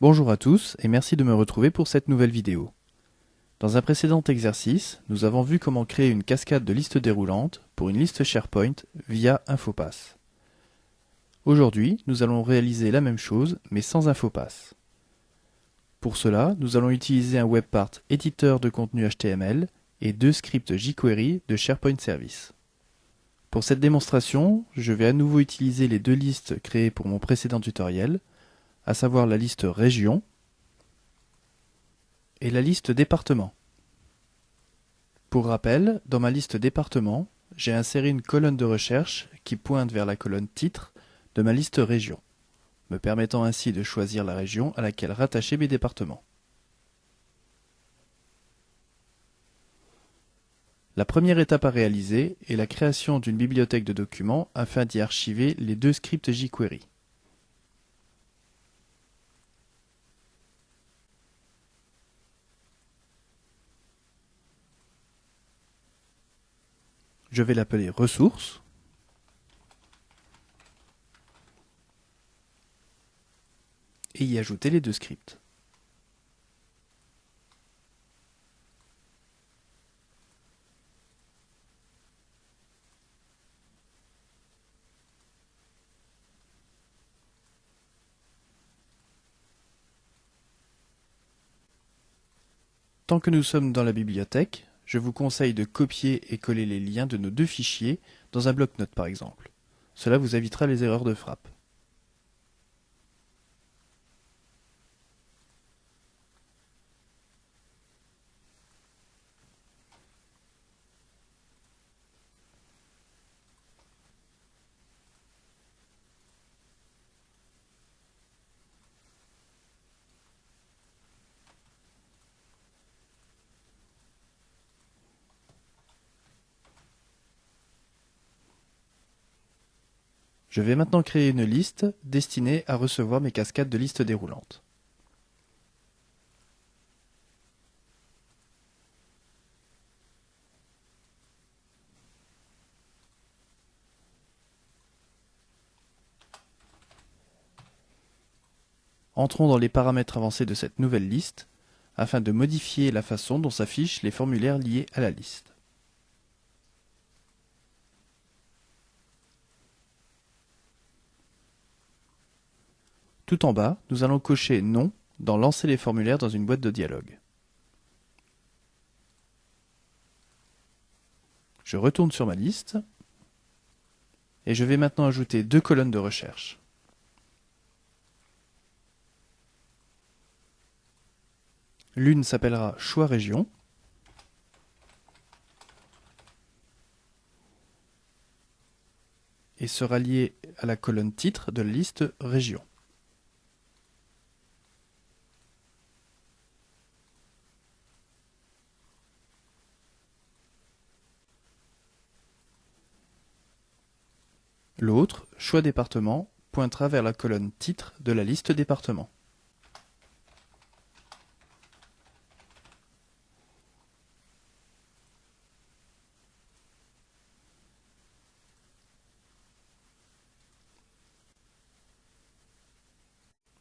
Bonjour à tous et merci de me retrouver pour cette nouvelle vidéo. Dans un précédent exercice, nous avons vu comment créer une cascade de listes déroulantes pour une liste SharePoint via Infopass. Aujourd'hui, nous allons réaliser la même chose mais sans Infopass. Pour cela, nous allons utiliser un WebPart éditeur de contenu HTML et deux scripts jQuery de SharePoint Service. Pour cette démonstration, je vais à nouveau utiliser les deux listes créées pour mon précédent tutoriel, à savoir la liste Région et la liste Département. Pour rappel, dans ma liste Département, j'ai inséré une colonne de recherche qui pointe vers la colonne Titre de ma liste Région, me permettant ainsi de choisir la région à laquelle rattacher mes départements. La première étape à réaliser est la création d'une bibliothèque de documents afin d'y archiver les deux scripts jQuery. Je vais l'appeler Ressources et y ajouter les deux scripts. Tant que nous sommes dans la bibliothèque, je vous conseille de copier et coller les liens de nos deux fichiers dans un bloc-notes par exemple. Cela vous évitera les erreurs de frappe. Je vais maintenant créer une liste destinée à recevoir mes cascades de listes déroulantes. Entrons dans les paramètres avancés de cette nouvelle liste afin de modifier la façon dont s'affichent les formulaires liés à la liste. Tout en bas, nous allons cocher Non dans Lancer les formulaires dans une boîte de dialogue. Je retourne sur ma liste et je vais maintenant ajouter deux colonnes de recherche. L'une s'appellera Choix région et sera liée à la colonne Titre de la liste Région. L'autre, Choix département, pointera vers la colonne Titre de la liste Département.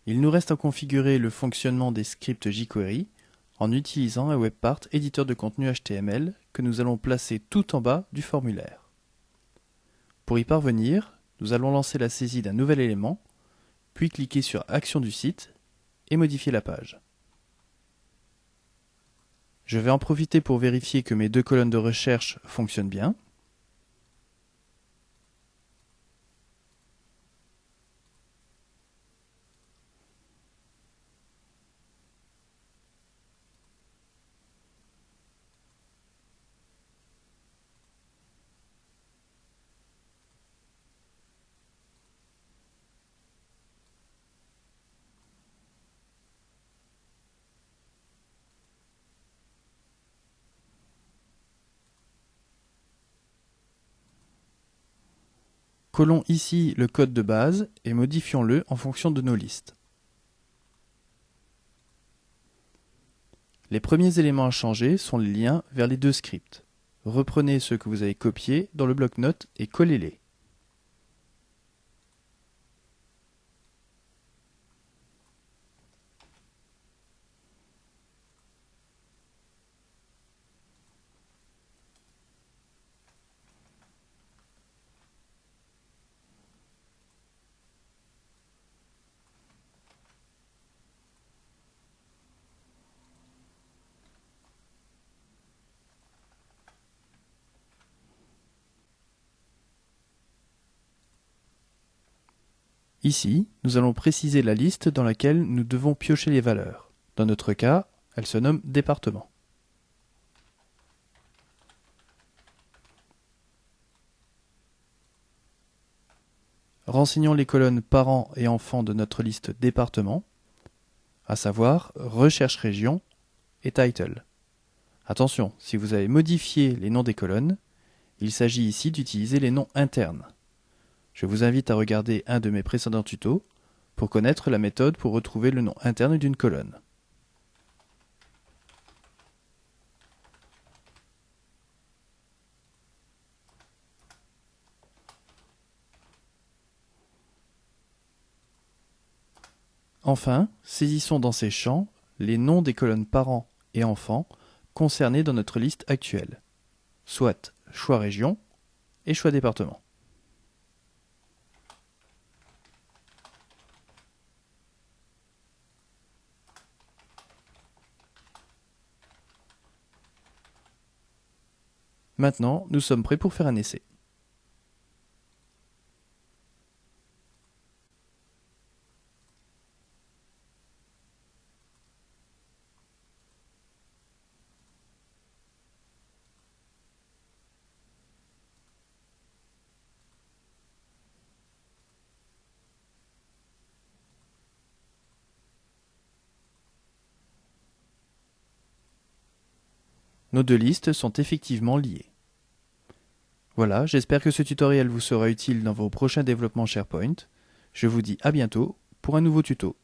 Il nous reste à configurer le fonctionnement des scripts jQuery en utilisant un WebPart éditeur de contenu HTML que nous allons placer tout en bas du formulaire. Pour y parvenir, nous allons lancer la saisie d'un nouvel élément, puis cliquer sur Action du site et modifier la page. Je vais en profiter pour vérifier que mes deux colonnes de recherche fonctionnent bien. Collons ici le code de base et modifions-le en fonction de nos listes. Les premiers éléments à changer sont les liens vers les deux scripts. Reprenez ceux que vous avez copiés dans le bloc-notes et collez-les. Ici, nous allons préciser la liste dans laquelle nous devons piocher les valeurs. Dans notre cas, elle se nomme département. Renseignons les colonnes parents et enfants de notre liste département, à savoir recherche région et title. Attention, si vous avez modifié les noms des colonnes, il s'agit ici d'utiliser les noms internes. Je vous invite à regarder un de mes précédents tutos pour connaître la méthode pour retrouver le nom interne d'une colonne. Enfin, saisissons dans ces champs les noms des colonnes parents et enfants concernés dans notre liste actuelle, soit choix région et choix département. Maintenant, nous sommes prêts pour faire un essai. Nos deux listes sont effectivement liées. Voilà, j'espère que ce tutoriel vous sera utile dans vos prochains développements SharePoint. Je vous dis à bientôt pour un nouveau tuto.